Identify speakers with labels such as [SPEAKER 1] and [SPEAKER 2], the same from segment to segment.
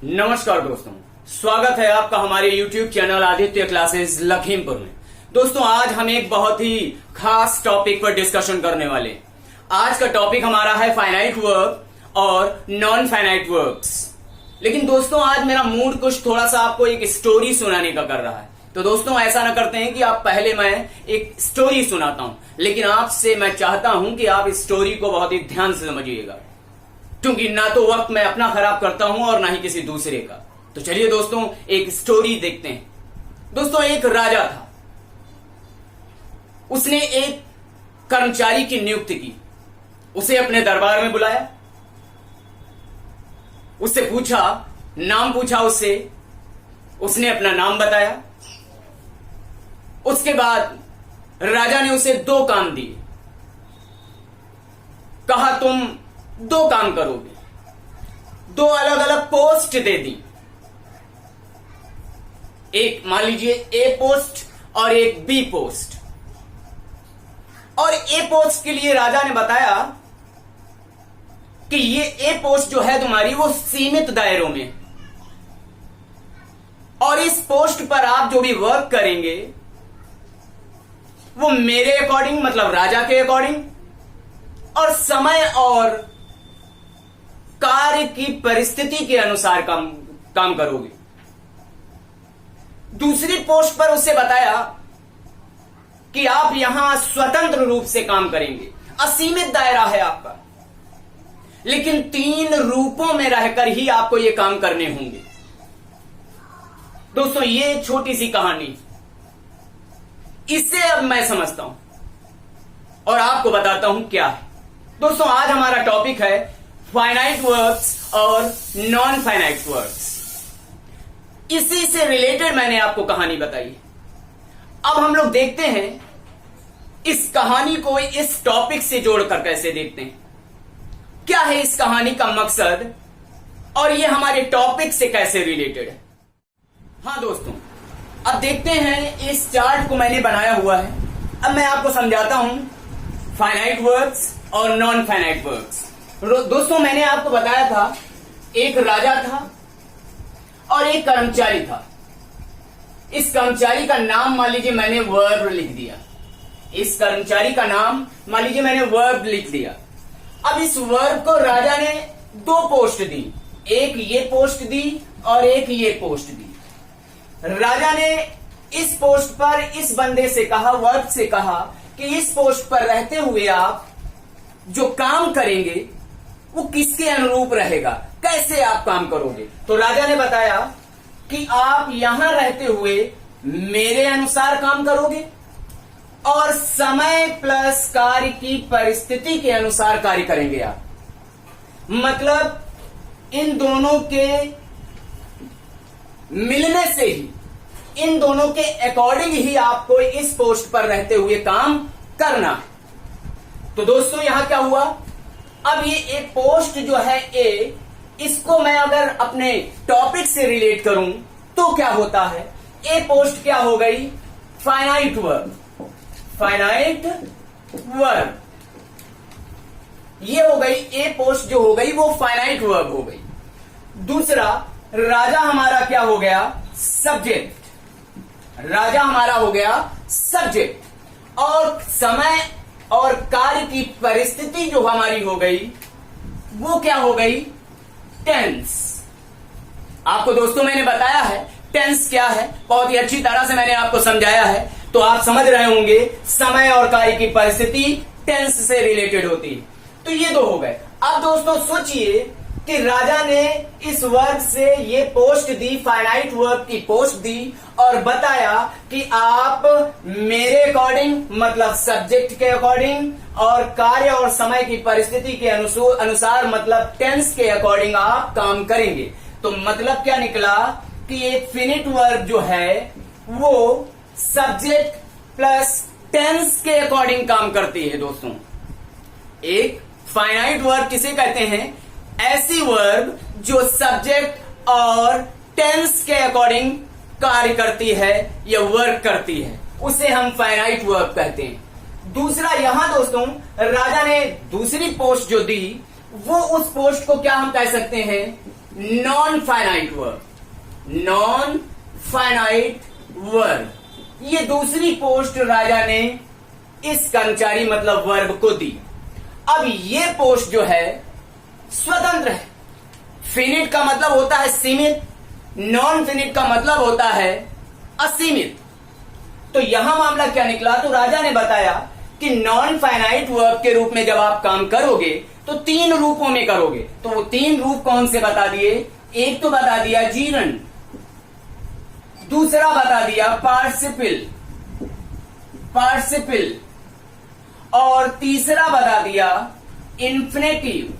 [SPEAKER 1] नमस्कार दोस्तों, स्वागत है आपका हमारे YouTube channel Aditya classes Lakhimpur में। दोस्तों, आज हम एक बहुत ही खास टॉपिक पर डिस्कशन करने वाले। आज का टॉपिक हमारा है फाइनाइट वर्ब और नॉन फाइनाइट वर्ब्स। लेकिन दोस्तों, आज मेरा मूड कुछ थोड़ा सा आपको एक स्टोरी सुनाने का कर रहा है। तो दोस्तों, ऐसा ना करते हैं कि आप पहले मैं एक स्टोरी सुनाता हूं, लेकिन आपसे मैं चाहता हूं कि आप इस स्टोरी को बहुत ही ध्यान से समझिएगा, क्योंकि ना तो वक्त मैं अपना खराब करता हूं और ना ही किसी दूसरे का। तो चलिए दोस्तों, एक स्टोरी देखते हैं। दोस्तों, एक राजा था। उसने एक कर्मचारी की नियुक्ति की। उसे अपने दरबार में बुलाया, उससे पूछा, नाम पूछा उससे। उसने अपना नाम बताया। उसके बाद राजा ने उसे 2 काम दिए। कहा, तुम 2 काम करोगे। 2 अलग अलग पोस्ट दे दी। एक मान लीजिए ए पोस्ट और एक बी पोस्ट। और ए पोस्ट के लिए राजा ने बताया कि ये ए पोस्ट जो है तुम्हारी, वो सीमित दायरों में है, और इस पोस्ट पर आप जो भी वर्क करेंगे वो मेरे अकॉर्डिंग, मतलब राजा के अकॉर्डिंग, और समय और कार्य की परिस्थिति के अनुसार काम करोगे। दूसरी पोस्ट पर उससे बताया कि आप यहां स्वतंत्र रूप से काम करेंगे, असीमित दायरा है आपका, लेकिन 3 रूपों में रहकर ही आपको यह काम करने होंगे। दोस्तों, ये छोटी सी कहानी, इससे अब मैं समझता हूं और आपको बताता हूं क्या है। दोस्तों, आज हमारा टॉपिक है फाइनाइट वर्ब्स और नॉन फाइनाइट वर्ब्स। इसी से रिलेटेड मैंने आपको कहानी बताई। अब हम लोग देखते हैं इस कहानी को इस टॉपिक से जोड़कर कैसे देखते हैं, क्या है इस कहानी का मकसद और ये हमारे टॉपिक से कैसे रिलेटेड है। हाँ दोस्तों, अब देखते हैं, इस चार्ट को मैंने बनाया हुआ है। अब मैं आपको समझाता हूं फाइनाइट वर्ब्स और नॉन फाइनाइट वर्ब्स। दोस्तों, मैंने आपको बताया था एक राजा था और एक कर्मचारी था। इस कर्मचारी का नाम मान लीजिए मैंने वर्ब लिख दिया। इस कर्मचारी का नाम मान लीजिए मैंने वर्ब लिख दिया। अब इस वर्ब को राजा ने 2 पोस्ट दी, एक ये पोस्ट दी और एक ये पोस्ट दी। राजा ने इस पोस्ट पर इस बंदे से कहा, वर्ब से कहा कि इस पोस्ट पर रहते हुए आप जो काम करेंगे वो किसके अनुरूप रहेगा, कैसे आप काम करोगे। तो राजा ने बताया कि आप यहां रहते हुए मेरे अनुसार काम करोगे और समय प्लस कार्य की परिस्थिति के अनुसार कार्य करेंगे आप। मतलब इन दोनों के मिलने से ही, इन दोनों के अकॉर्डिंग ही आपको इस पोस्ट पर रहते हुए काम करना है। तो दोस्तों, यहां क्या हुआ, अब ये एक पोस्ट जो है ए, इसको मैं अगर अपने टॉपिक से रिलेट करूं तो क्या होता है, ए पोस्ट क्या हो गई, फाइनाइट वर्ब। फाइनाइट वर्ब ये हो गई, ए पोस्ट जो हो गई वो फाइनाइट वर्ब हो गई। दूसरा, राजा हमारा क्या हो गया, सब्जेक्ट। राजा हमारा हो गया सब्जेक्ट, और समय और कार्य की परिस्थिति जो हमारी हो गई वो क्या हो गई, टेंस। आपको दोस्तों मैंने बताया है टेंस क्या है, बहुत ही अच्छी तरह से मैंने आपको समझाया है, तो आप समझ रहे होंगे समय और कार्य की परिस्थिति टेंस से रिलेटेड होती है। तो ये 2 हो गए। अब दोस्तों सोचिए कि राजा ने इस वर्ब से ये पोस्ट दी, फाइनाइट वर्ब की पोस्ट दी, और बताया कि आप मेरे अकॉर्डिंग, मतलब सब्जेक्ट के अकॉर्डिंग, और कार्य और समय की परिस्थिति के अनुसार, मतलब टेंस के अकॉर्डिंग आप काम करेंगे। तो मतलब क्या निकला कि एक फिनिट वर्ब जो है वो सब्जेक्ट प्लस टेंस के अकॉर्डिंग काम करती है। दोस्तों, एक फाइनाइट वर्ब किसे कहते हैं, ऐसी वर्ब जो सब्जेक्ट और टेंस के अकॉर्डिंग कार्य करती है या वर्क करती है, उसे हम फाइनाइट वर्ब कहते हैं। दूसरा, यहां दोस्तों राजा ने दूसरी पोस्ट जो दी, वो उस पोस्ट को क्या हम कह सकते हैं, non finite verb, non finite verb, ये दूसरी पोस्ट राजा ने इस कर्मचारी मतलब वर्ब को दी। अब ये पोस्ट जो है स्वतंत्र है। फिनिट का मतलब होता है सीमित, नॉन फिनिट का मतलब होता है असीमित। तो यहां मामला क्या निकला, तो राजा ने बताया कि नॉन फाइनाइट वर्ब के रूप में जब आप काम करोगे तो 3 रूपों में करोगे। तो वो 3 रूप कौन से बता दिए, एक तो बता दिया जीवन, दूसरा बता दिया पार्टिसिपल, और तीसरा बता दिया इन्फिनेटिव।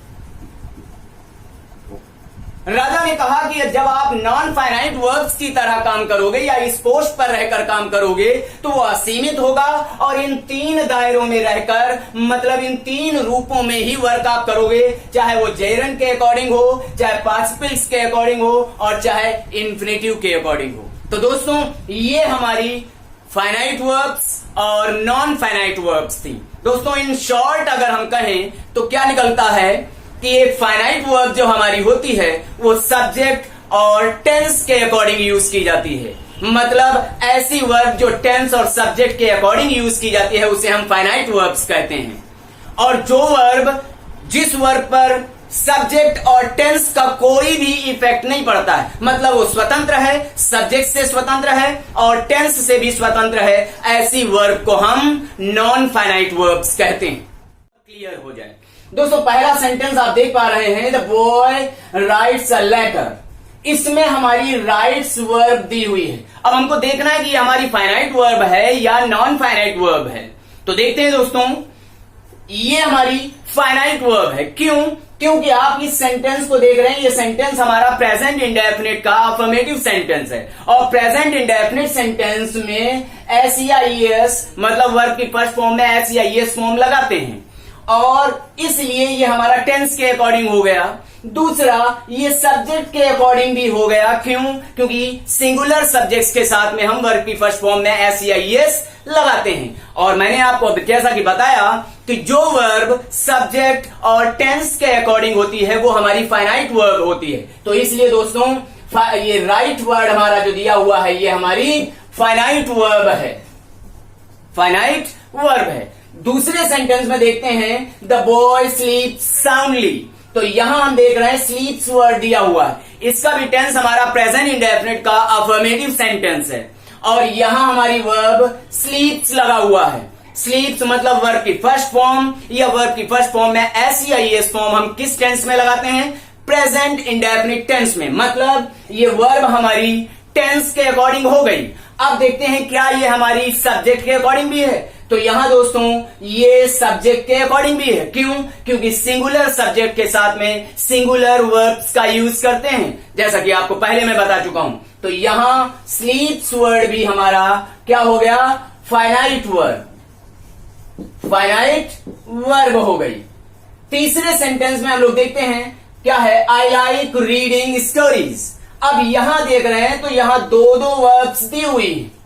[SPEAKER 1] राजा ने कहा कि जब आप नॉन फाइनाइट वर्ब्स की तरह काम करोगे या इस पोस्ट पर रहकर काम करोगे तो वो असीमित होगा, और इन 3 दायरों में रहकर मतलब इन 3 रूपों में ही वर्क आप करोगे, चाहे वो जेरन के अकॉर्डिंग हो, चाहे पार्टिसिपल्स के अकॉर्डिंग हो, और चाहे इन्फिनेटिव के अकॉर्डिंग हो। तो दोस्तों ये हमारी फाइनाइट वर्ब्स और नॉन फाइनाइट वर्ब्स थी। दोस्तों इन शॉर्ट अगर हम कहें तो क्या निकलता है कि एक फाइनाइट वर्ब जो हमारी होती है वो सब्जेक्ट और टेंस के अकॉर्डिंग यूज की जाती है। मतलब ऐसी वर्ब जो टेंस और सब्जेक्ट के अकॉर्डिंग यूज की जाती है उसे हम फाइनाइट वर्ब्स कहते हैं। और जो वर्ब जिस वर्ब पर सब्जेक्ट और टेंस का कोई भी इफेक्ट नहीं पड़ता है, मतलब वो स्वतंत्र है, सब्जेक्ट से स्वतंत्र है और टेंस से भी स्वतंत्र है, ऐसी वर्ब को हम नॉन फाइनाइट वर्ब्स कहते हैं। क्लियर हो जाए दोस्तों, पहला सेंटेंस आप देख पा रहे हैं, the boy writes a letter. इसमें हमारी राइट्स वर्ब दी हुई है। अब हमको देखना है कि हमारी फाइनाइट वर्ब है या नॉन फाइनाइट वर्ब है। तो देखते हैं दोस्तों, ये हमारी फाइनाइट वर्ब है। क्यों? क्योंकि आप इस सेंटेंस को देख रहे हैं, ये सेंटेंस हमारा प्रेजेंट इंडेफिनिट का अफर्मेटिव सेंटेंस है, और प्रेजेंट इंडेफिनिट सेंटेंस में एस या ईएस मतलब वर्ब की फर्स्ट फॉर्म में एस या ईएस फॉर्म लगाते हैं, और इसलिए ये हमारा टेंस के अकॉर्डिंग हो गया। दूसरा, ये सब्जेक्ट के अकॉर्डिंग भी हो गया। क्यों? क्योंकि सिंगुलर सब्जेक्ट्स के साथ में हम वर्ब की फर्स्ट फॉर्म में एस या ईएस लगाते हैं। और मैंने आपको जैसा कि बताया कि जो वर्ब सब्जेक्ट और टेंस के अकॉर्डिंग होती है वो हमारी फाइनाइट वर्ब होती है। तो इसलिए दोस्तों ये राइट वर्ड हमारा जो दिया हुआ है ये हमारी फाइनाइट वर्ब है, फाइनाइट वर्ब है। दूसरे सेंटेंस में देखते हैं, द बॉय स्लीप्स साउंडली। तो यहां हम देख रहे हैं स्लीप्स वर्ड दिया हुआ है, इसका भी टेंस हमारा प्रेजेंट इंडेफिनिट का अफर्मेटिव सेंटेंस है, और यहां हमारी वर्ब स्लीप्स लगा हुआ है। स्लीप्स मतलब वर्ब की फर्स्ट फॉर्म, या वर्ब की फर्स्ट फॉर्म में एस या ईएस फॉर्म हम किस टेंस में लगाते हैं, प्रेजेंट इंडेफिनिट टेंस में। मतलब ये वर्ब हमारी टेंस के अकॉर्डिंग हो गई। अब देखते हैं क्या ये हमारी सब्जेक्ट के अकॉर्डिंग भी है। तो यहां दोस्तों ये सब्जेक्ट के अकॉर्डिंग भी है। क्यों? क्योंकि सिंगुलर सब्जेक्ट के साथ में सिंगुलर वर्ब्स का यूज करते हैं, जैसा कि आपको पहले मैं बता चुका हूं। तो यहां स्लीप्स वर्ड भी हमारा क्या हो गया, फाइनाइट वर्ब, फाइनाइट वर्ब हो गई। तीसरे सेंटेंस में हम लोग देखते हैं क्या है, आई लाइक रीडिंग स्टोरीज। अब यहां देख रहे हैं तो यहां दो वर्ब्स दी हुई है।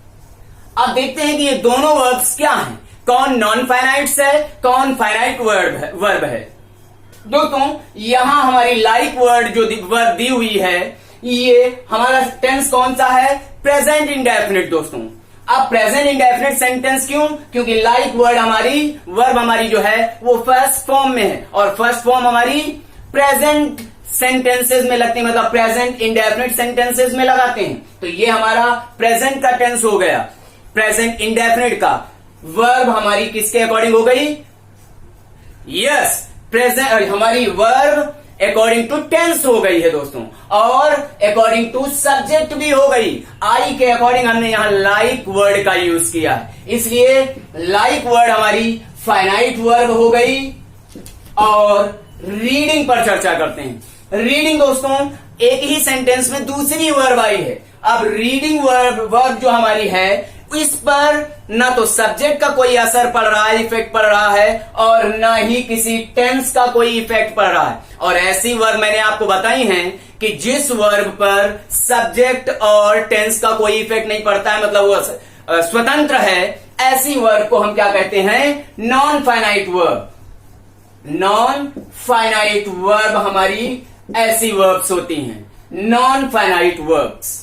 [SPEAKER 1] अब देखते हैं कि ये दोनों वर्ब्स क्या हैं, कौन नॉन फाइनाइट्स है, कौन फाइनाइट वर्ब है। दोस्तों यहां हमारी लाइक वर्ड जो वर्ब दी हुई है, ये हमारा टेंस कौन सा है, प्रेजेंट इंडेफिनिट। दोस्तों अब प्रेजेंट इंडेफिनिट सेंटेंस क्यों? क्योंकि लाइक वर्ड हमारी वर्ब हमारी जो है वो फर्स्ट फॉर्म में है, और फर्स्ट फॉर्म हमारी प्रेजेंट सेंटेंसेस में लगती है, मतलब प्रेजेंट इंडेफिनिट सेंटेंसेस में लगाते हैं। तो ये हमारा प्रेजेंट का टेंस हो गया, प्रेजेंट इंडेफिनिट का। वर्ब हमारी किसके अकॉर्डिंग हो गई, यस प्रेजेंट हमारी वर्ब अकॉर्डिंग टू टेंस हो गई है दोस्तों, और अकॉर्डिंग टू सब्जेक्ट भी हो गई। आई के अकॉर्डिंग हमने यहां लाइक वर्ड का यूज किया है, इसलिए लाइक वर्ड हमारी फाइनाइट वर्ब हो गई। और रीडिंग पर चर्चा करते हैं। रीडिंग दोस्तों एक ही सेंटेंस में दूसरी वर्ब आई है। अब रीडिंग वर्ब जो हमारी है इस पर ना तो सब्जेक्ट का कोई असर पड़ रहा है, इफेक्ट पड़ रहा है, और ना ही किसी टेंस का कोई इफेक्ट पड़ रहा है। और ऐसी वर्ब मैंने आपको बताई हैं कि जिस वर्ब पर सब्जेक्ट और टेंस का कोई इफेक्ट नहीं पड़ता है, मतलब वो स्वतंत्र है, ऐसी वर्ब को हम क्या कहते हैं, non finite verb. Non finite verb हमारी ऐसी वर्ब्स होती हैं नॉन फाइनाइट वर्ब्स।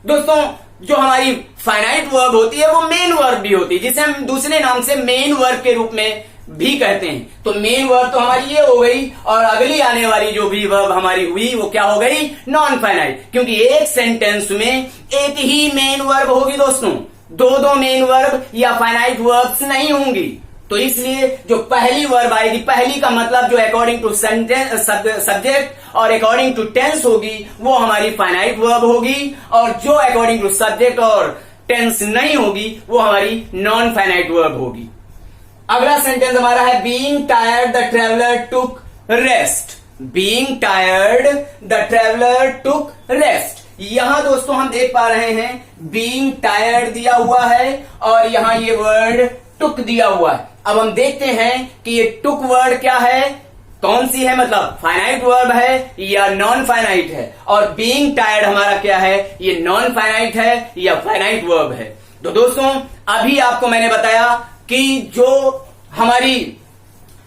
[SPEAKER 1] दोस्तों जो हमारी फाइनाइट वर्ब होती है वो मेन वर्ब भी होती है, जिसे हम दूसरे नाम से मेन वर्ब के रूप में भी कहते हैं। तो मेन वर्ब तो हमारी ये हो गई, और अगली आने वाली जो भी वर्ब हमारी हुई वो क्या हो गई, नॉन फाइनाइट। क्योंकि एक सेंटेंस में एक ही मेन वर्ब होगी दोस्तों, दो मेन वर्ब या फाइनाइट वर्ब्स नहीं होंगी। तो इसलिए जो पहली वर्ब आएगी, पहली का मतलब जो अकॉर्डिंग टू सब्जेक्ट और अकॉर्डिंग टू टेंस होगी वो हमारी फाइनाइट वर्ब होगी, और जो अकॉर्डिंग टू सब्जेक्ट और टेंस नहीं होगी वो हमारी नॉन फाइनाइट वर्ब होगी। अगला सेंटेंस हमारा है being tired the traveller took rest. Being tired the traveller took rest. यहां दोस्तों हम देख पा रहे हैं बीइंग टायर्ड दिया हुआ है और यहां ये वर्ड टुक दिया हुआ है। अब हम देखते हैं कि ये टुक वर्ड क्या है, कौन सी है, मतलब फाइनाइट वर्ब है या नॉन फाइनाइट है, और बीइंग टायर्ड हमारा क्या है, ये नॉन फाइनाइट है या फाइनाइट वर्ब है। तो दोस्तों अभी आपको मैंने बताया कि जो हमारी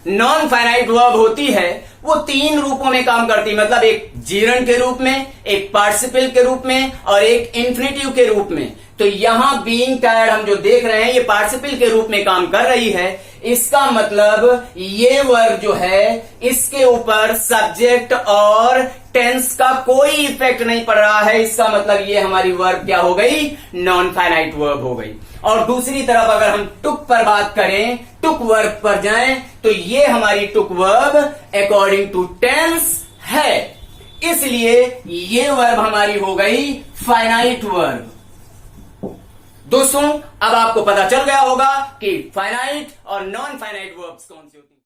[SPEAKER 1] नॉन फाइनाइट वर्ब होती है वो तीन रूपों में काम करती है, मतलब एक जीरंड के रूप में, एक पार्टिसिपल के रूप में और एक इन्फिनेटिव के रूप में। तो यहां बीइंग टायर्ड हम जो देख रहे हैं ये पार्टिसिपल के रूप में काम कर रही है। इसका मतलब ये वर्ब जो है इसके ऊपर सब्जेक्ट और टेंस का कोई इफेक्ट नहीं पड़ रहा है। इसका मतलब ये हमारी वर्ब क्या हो गई, नॉन फाइनाइट वर्ब हो गई। और दूसरी तरफ अगर हम टुक पर बात करें, टुक वर्ब पर जाएं, तो ये हमारी टुक वर्ब अकॉर्डिंग टू टेंस है, इसलिए ये वर्ब हमारी हो गई फाइनाइट वर्ब। दोस्तों अब आपको पता चल गया होगा कि फाइनाइट और नॉन फाइनाइट वर्ब्स कौन सी होती हैं।